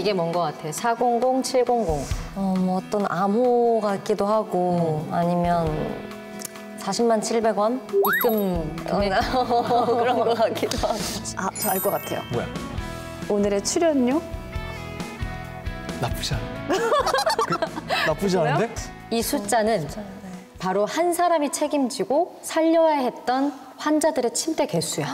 이게 뭔 것 같아? 400, 700. 뭐 어떤 암호 같기도 하고 아니면 40만 700원? 입금 금액? 그런 거 같기도 하고. 아, 저 알 것 같아요. 뭐야? 오늘의 출연료? 나쁘지 않아. 나쁘지 않은데? 이 숫자는 바로 한 사람이 책임지고 살려야 했던 환자들의 침대 개수야.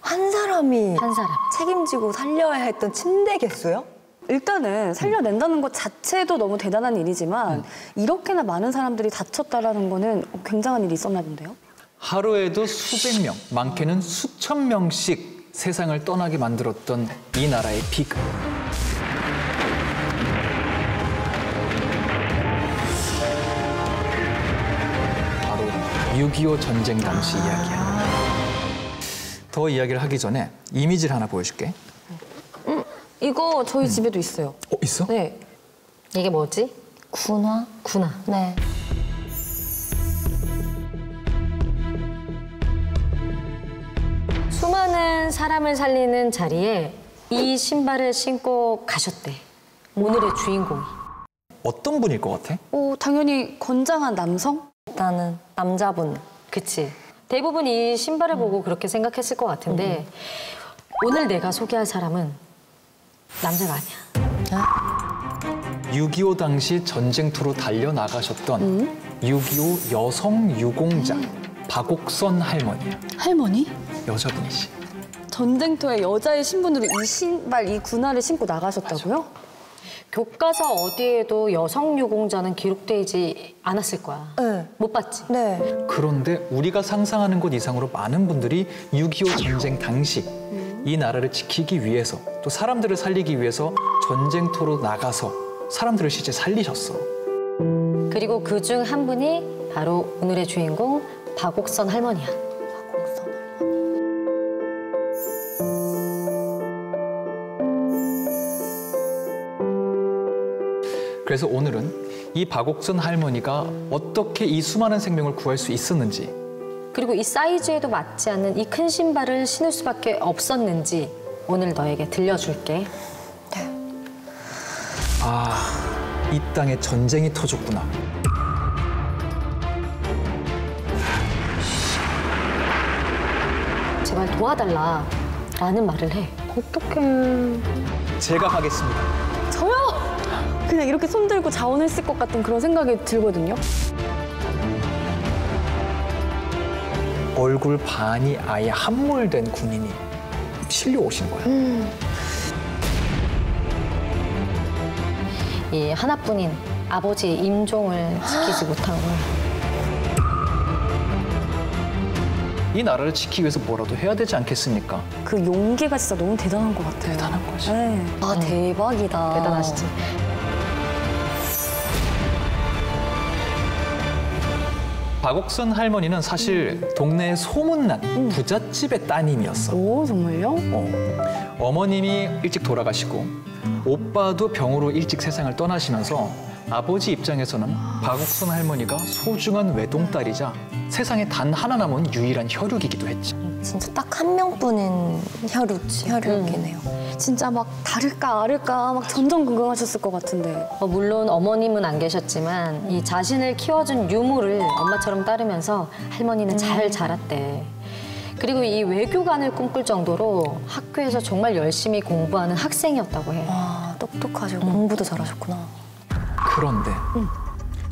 한 사람이 한 사람. 책임지고 살려야 했던 침대 개수요? 일단은 살려낸다는 것 자체도 너무 대단한 일이지만 이렇게나 많은 사람들이 다쳤다라는 거는 굉장한 일이 있었나 본데요? 하루에도 수백 명, 많게는 수천 명씩 세상을 떠나게 만들었던 이 나라의 비극. 바로 6.25 전쟁 당시 이야기야. 더 이야기를 하기 전에 이미지를 하나 보여줄게. 이거 저희 집에도 있어요. 있어? 네. 이게 뭐지? 군화? 군화. 네. 수많은 사람을 살리는 자리에 이 신발을 신고 가셨대. 오늘의 주인공이. 어떤 분일 것 같아? 당연히 건장한 남성? 일단은 남자분. 그치. 대부분 이 신발을 보고 그렇게 생각했을 것 같은데 오늘 내가 소개할 사람은 남자가 아니야. 6.25 당시 전쟁터로 달려나가셨던 6.25 여성 유공자 박옥선 할머니야. 할머니? 여자분이지. 전쟁터에 여자의 신분으로 이 신발, 이 군화를 신고 나가셨다고요? 교과서 어디에도 여성 유공자는 기록되지 않았을 거야. 네. 못 봤지? 네. 그런데 우리가 상상하는 것 이상으로 많은 분들이 6.25 전쟁 당시 이 나라를 지키기 위해서 또 사람들을 살리기 위해서 전쟁터로 나가서 사람들을 실제 살리셨어. 그리고 그중 한 분이 바로 오늘의 주인공 박옥선 할머니야. 박옥선 할머니. 그래서 오늘은 이 박옥선 할머니가 어떻게 이 수많은 생명을 구할 수 있었는지, 그리고 이 사이즈에도 맞지 않는 이 큰 신발을 신을 수밖에 없었는지 오늘 너에게 들려줄게. 이 땅에 전쟁이 터졌구나. 제발 도와달라 라는 말을 해. 어떡해. 제가 하겠습니다. 저요? 그냥 이렇게 손들고 자원했을 것 같은 그런 생각이 들거든요. 얼굴 반이 아예 함몰된 군인이 실려오신 거야. 이 하나뿐인 아버지의 임종을 지키지 못한 거야. 이 나라를 지키기 위해서 뭐라도 해야 되지 않겠습니까? 그 용기가 진짜 너무 대단한 것 같아요. 대단한 거지. 네. 아, 대박이다. 대단하시지? 박옥선 할머니는 사실 동네에 소문난 부잣집의 따님이었어. 오, 정말요? 어머님이 일찍 돌아가시고 오빠도 병으로 일찍 세상을 떠나시면서 아버지 입장에서는 박옥선 할머니가 소중한 외동딸이자 세상에 단 하나 남은 유일한 혈육이기도 했지. 진짜 딱 한 명뿐인 혈육이네요. 진짜 막 다를까 아를까 막 전전긍긍하셨을 것 같은데. 물론 어머님은 안 계셨지만 이 자신을 키워준 유무를 엄마처럼 따르면서 할머니는 잘 자랐대. 그리고 이 외교관을 꿈꿀 정도로 학교에서 정말 열심히 공부하는 학생이었다고 해. 와, 똑똑하시고 공부도 잘하셨구나. 그런데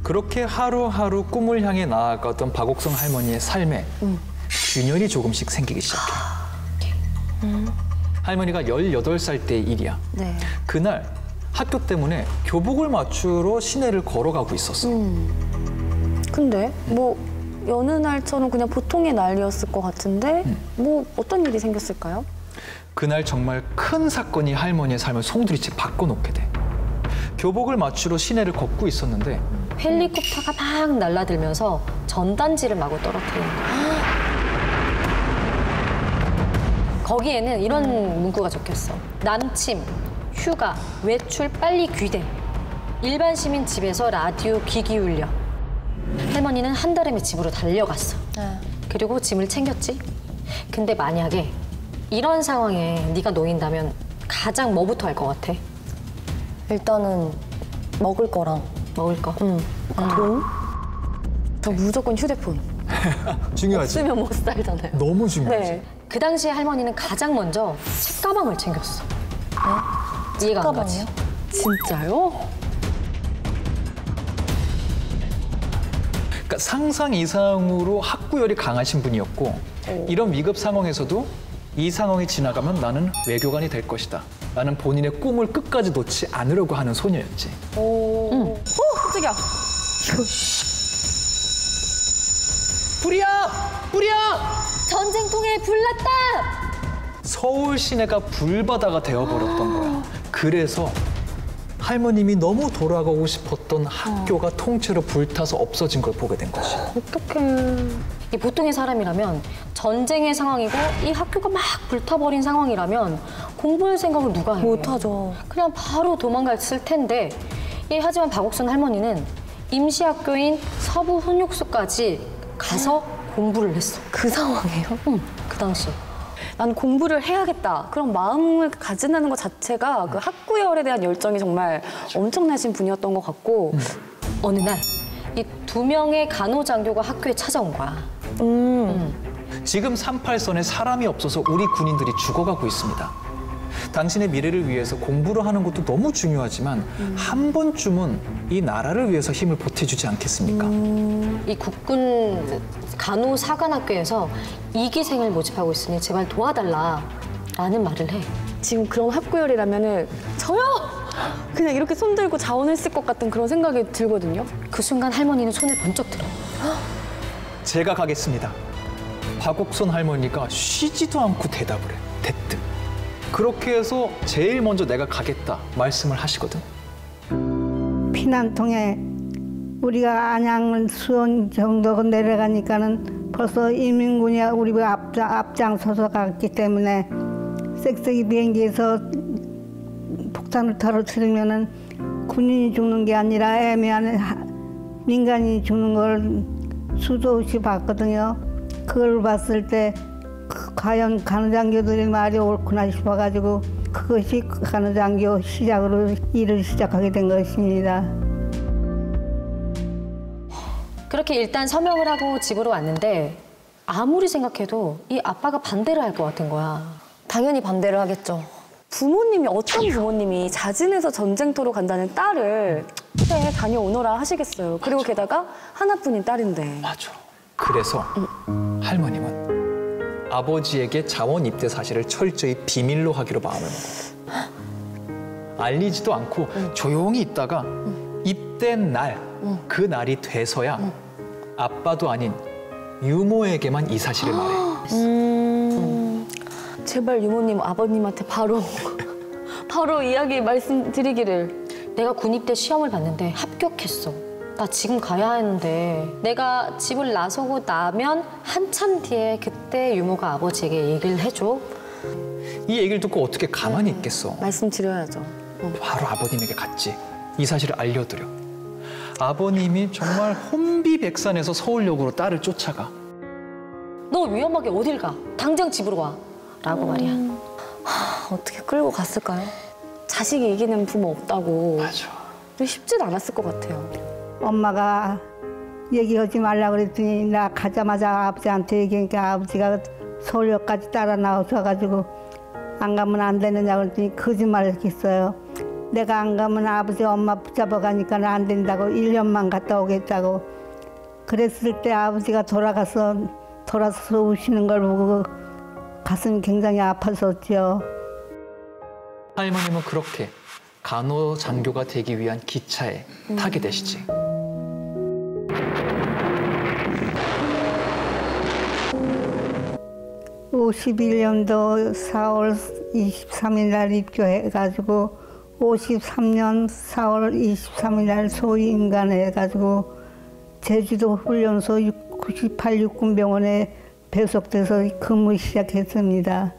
그렇게 하루하루 꿈을 향해 나아가던 박옥선 할머니의 삶에 균열이 조금씩 생기기 시작해. 할머니가 18살 때의 일이야. 네. 그날 학교 때문에 교복을 맞추러 시내를 걸어가고 있었어. 근데 뭐 여느 날처럼 그냥 보통의 날이었을 것 같은데 뭐 어떤 일이 생겼을까요? 그날 정말 큰 사건이 할머니의 삶을 송두리째 바꿔놓게 돼. 교복을 맞추러 시내를 걷고 있었는데 헬리콥터가 막 날아들면서 전단지를 마구 떨어뜨리는 거야. 거기에는 이런 문구가 적혔어. 남침, 휴가, 외출 빨리 귀대. 일반 시민 집에서 라디오 귀 기울여. 할머니는 한달음에 집으로 달려갔어. 그리고 짐을 챙겼지. 근데 만약에 이런 상황에 네가 놓인다면 가장 뭐부터 할 것 같아? 일단은 먹을 거랑 먹을 거. 돈? 저 무조건 휴대폰. 중요하지. 쓰면 못 살잖아요. 너무 중요하지. 네. 그 당시에 할머니는 가장 먼저 책가방을 챙겼어. 이해가 안 가지? 가방이요? 진짜요? 그러니까 상상 이상으로 학구열이 강하신 분이었고 이런 위급 상황에서도 이 상황이 지나가면 나는 외교관이 될 것이다. 라는 본인의 꿈을 끝까지 놓지 않으려고 하는 소녀였지. 오, 깜짝이야. 불이야! 불이야! 전쟁통에 불났다! 서울 시내가 불바다가 되어버렸던 거야. 그래서 할머님이 너무 돌아가고 싶었던 학교가 통째로 불타서 없어진 걸 보게 된 거지. 이 보통의 사람이라면 전쟁의 상황이고 이 학교가 막 불타버린 상황이라면 공부할 생각을 누가 해? 못하죠. 그냥 바로 도망갔을 텐데 하지만 박옥순 할머니는 임시학교인 서부 훈육소까지 가서 공부를 했어. 그 상황이에요? 응, 그 당시. 난 공부를 해야겠다. 그런 마음을 가진다는 것 자체가 그 학구열에 대한 열정이 정말 엄청나신 분이었던 것 같고 어느 날 이 2명의 간호장교가 학교에 찾아온 거야. 지금 38선에 사람이 없어서 우리 군인들이 죽어가고 있습니다. 당신의 미래를 위해서 공부를 하는 것도 너무 중요하지만 한 번쯤은 이 나라를 위해서 힘을 보태주지 않겠습니까? 이 국군 간호사관학교에서 2기생을 모집하고 있으니 제발 도와달라라는 말을 해. 지금 그런 학구열이라면은 저요! 그냥 이렇게 손들고 자원했을 것 같은 그런 생각이 들거든요. 그 순간 할머니는 손을 번쩍 들어. 제가 가겠습니다. 박옥선 할머니가 쉬지도 않고 대답을 해. 대뜸. 그렇게 해서 제일 먼저 내가 가겠다 말씀을 하시거든. 피난통에 우리가 안양 수원 정도 내려가니까는 벌써 인민군이 우리가 앞장서서 갔기 때문에 섹스기 비행기에서 폭탄을 떨어뜨리면은 군인이 죽는 게 아니라 애매한 민간인이 죽는 걸 수도 없이 봤거든요. 그걸 봤을 때 과연 간호장교들의 말이 옳구나 싶어가지고 그것이 간호장교 시작으로 일을 시작하게 된 것입니다. 그렇게 일단 서명을 하고 집으로 왔는데 아무리 생각해도 이 아빠가 반대를 할 것 같은 거야. 당연히 반대를 하겠죠. 부모님이 어떤 부모님이 자진해서 전쟁터로 간다는 딸을 그래 다녀오너라 하시겠어요. 그리고 게다가 하나뿐인 딸인데. 맞아. 그래서 할머님은 아버지에게 자원 입대 사실을 철저히 비밀로 하기로 마음을 먹었다. 알리지도 않고 조용히 있다가 입된 날, 그 날이 돼서야 아빠도 아닌 유모에게만 이 사실을 말해. 제발 유모님 아버님한테 바로 이야기 말씀드리기를. 내가 군입대 시험을 봤는데 합격했어. 나 지금 가야 하는데 내가 집을 나서고 나면 한참 뒤에 그때 유모가 아버지에게 얘기를 해줘. 이 얘기를 듣고 어떻게 가만히 있겠어. 말씀드려야죠. 바로 아버님에게 갔지. 이 사실을 알려드려. 아버님이 정말 혼비백산해서 서울역으로 딸을 쫓아가. 너 위험하게 어딜 가? 당장 집으로 와. 라고 말이야. 어떻게 끌고 갔을까요? 자식이 이기는 부모 없다고. 맞아. 쉽지도 않았을 것 같아요. 엄마가 얘기하지 말라 그랬더니 나 가자마자 아버지한테 얘기하니까 아버지가 서울역까지 따라 나오셔가지고 안 가면 안 되느냐 그랬더니 거짓말을 했어요. 내가 안 가면 아버지 엄마 붙잡아 가니까 안 된다고 1년만 갔다 오겠다고. 그랬을 때 아버지가 돌아서 오시는 걸 보고 가슴이 굉장히 아팠었죠. 할머님은 그렇게 간호장교가 되기 위한 기차에 타게 되시지. (51년도) 4월 23일 날 입교해가지고 53년 4월 23일 날 소임관해가지고 제주도 훈련소 98 육군병원에 배속돼서 근무 시작했습니다.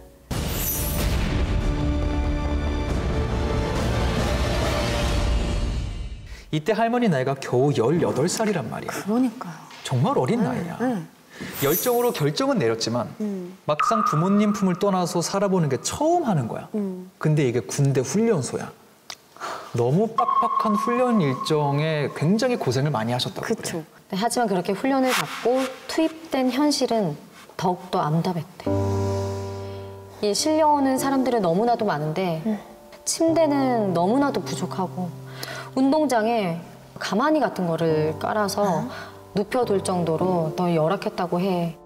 이때 할머니 나이가 겨우 18살이란 말이야. 그러니까요. 정말 어린 나이야. 네. 열정으로 결정은 내렸지만 막상 부모님 품을 떠나서 살아보는 게 처음 하는 거야. 근데 이게 군대 훈련소야. 너무 빡빡한 훈련 일정에 굉장히 고생을 많이 하셨다고 그쵸. 그래. 네, 하지만 그렇게 훈련을 받고 투입된 현실은 더욱더 암담했대. 이 실려오는 사람들은 너무나도 많은데 침대는 너무나도 부족하고 운동장에 가마니 같은 거를 깔아서 눕혀둘 정도로 더 열악했다고 해.